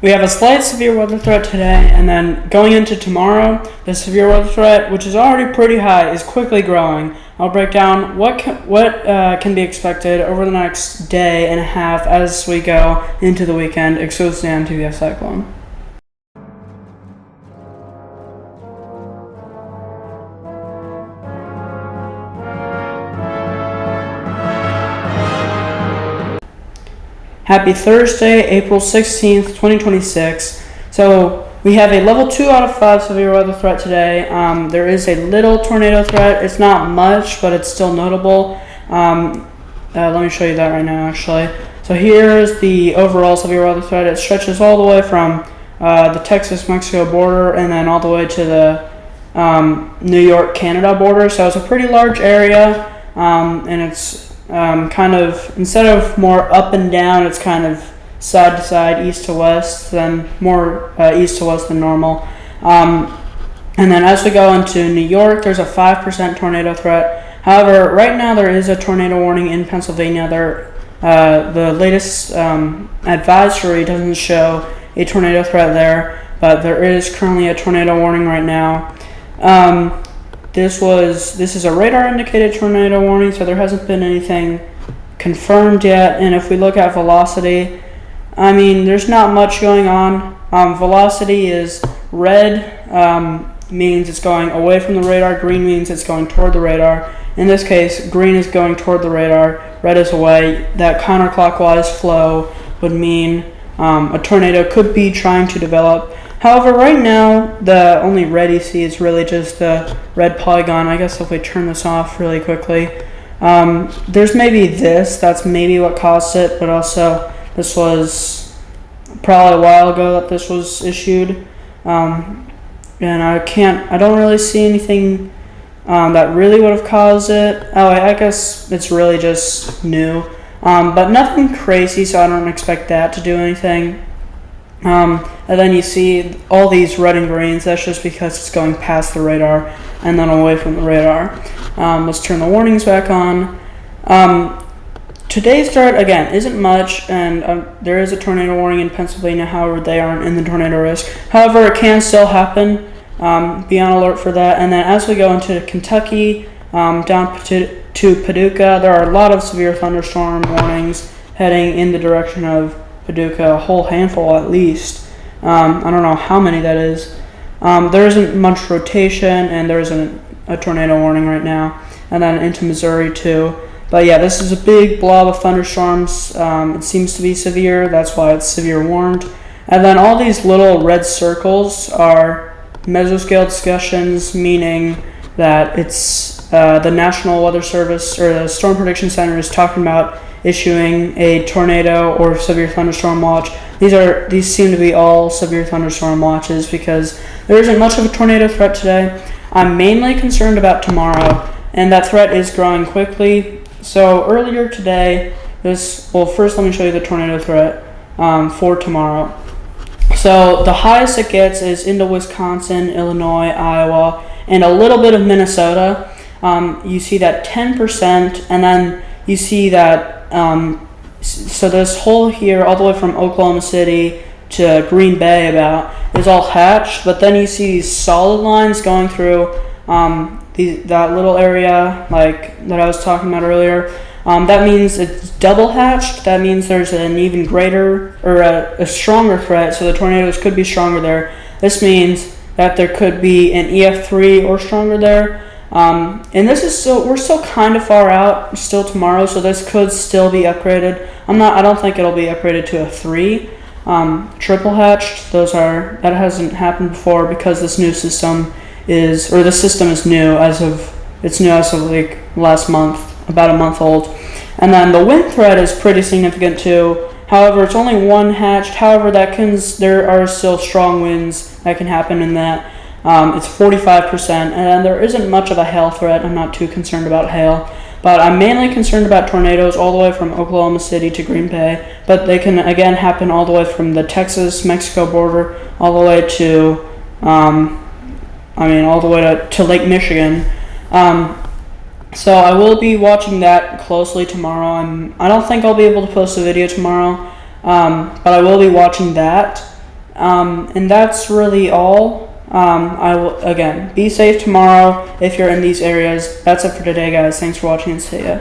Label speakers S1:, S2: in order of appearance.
S1: We have a slight severe weather threat today, and then going into tomorrow, the severe weather threat, which is already pretty high, is quickly growing. I'll break down what can be expected over the next day and a half as we go into the weekend, exclusively on TVS Cyclone. Happy Thursday, April 16th, 2026. So we have a level 2 out of 5 severe weather threat today. There is a little tornado threat. It's not much, but it's still notable. Let me show you that right now, actually. So here's the overall severe weather threat. It stretches all the way from the Texas-Mexico border and then all the way to the New York-Canada border. So it's a pretty large area, and it's kind of, instead of more up and down, it's kind of side to side, east to west, then more east to west than normal. And then as we go into New York, there's a 5% tornado threat. However, right now there is a tornado warning in Pennsylvania. The latest advisory doesn't show a tornado threat there, but there is currently a tornado warning right now. This is a radar indicated tornado warning, so there hasn't been anything confirmed yet. And if we look at velocity, I mean, there's not much going on. Velocity is red, means it's going away from the radar. Green means it's going toward the radar. In this case, green is going toward the radar, red is away. That counterclockwise flow would mean a tornado could be trying to develop. However, right now, the only red you see is really just the red polygon. I guess if we turn this off really quickly, there's maybe that's maybe what caused it, but also this was probably a while ago that this was issued. And I don't really see anything that really would have caused it. Oh, I guess it's really just new, but nothing crazy, so I don't expect that to do anything. And then you see all these red and greens. That's just because it's going past the radar and then away from the radar. Let's turn the warnings back on. Today's threat, again, isn't much, and there is a tornado warning in Pennsylvania. However, they aren't in the tornado risk. However, it can still happen. Be on alert for that. And then as we go into Kentucky, down to Paducah, there are a lot of severe thunderstorm warnings heading in the direction of Paducah, a whole handful at least. I don't know how many that is. There isn't much rotation, and there isn't a tornado warning right now. And then into Missouri too. But yeah, this is a big blob of thunderstorms. It seems to be severe. That's why it's severe warned. And then all these little red circles are mesoscale discussions, meaning that it's the National Weather Service or the Storm Prediction Center is talking about issuing a tornado or severe thunderstorm watch. These seem to be all severe thunderstorm watches because there isn't much of a tornado threat today. I'm mainly concerned about tomorrow, and that threat is growing quickly. So earlier today, first let me show you the tornado threat for tomorrow. So the highest it gets is into Wisconsin, Illinois, Iowa, and a little bit of Minnesota. You see that 10%, and then you see that so this whole here, all the way from Oklahoma City to Green Bay is all hatched, but then you see these solid lines going through that little area like that I was talking about earlier. That means it's double hatched. That means there's an even greater or a stronger threat, so the tornadoes could be stronger there. This means that there could be an EF3 or stronger there. And this is we're still kind of far out still tomorrow, so this could still be upgraded. I don't think it'll be upgraded to a 3. Triple hatched, that hasn't happened before because this new system the system is new as of like last month, about a month old. And then the wind threat is pretty significant too. However, it's only one hatched. However, there are still strong winds that can happen in that. It's 45%, and there isn't much of a hail threat. I'm not too concerned about hail, but I'm mainly concerned about tornadoes all the way from Oklahoma City to Green Bay, but they can again happen all the way from the Texas-Mexico border all the way to, all the way to Lake Michigan. So I will be watching that closely tomorrow. I don't think I'll be able to post a video tomorrow, but I will be watching that. And that's really all. I will, again, be safe tomorrow if you're in these areas. That's it for today, guys. Thanks for watching, and see ya.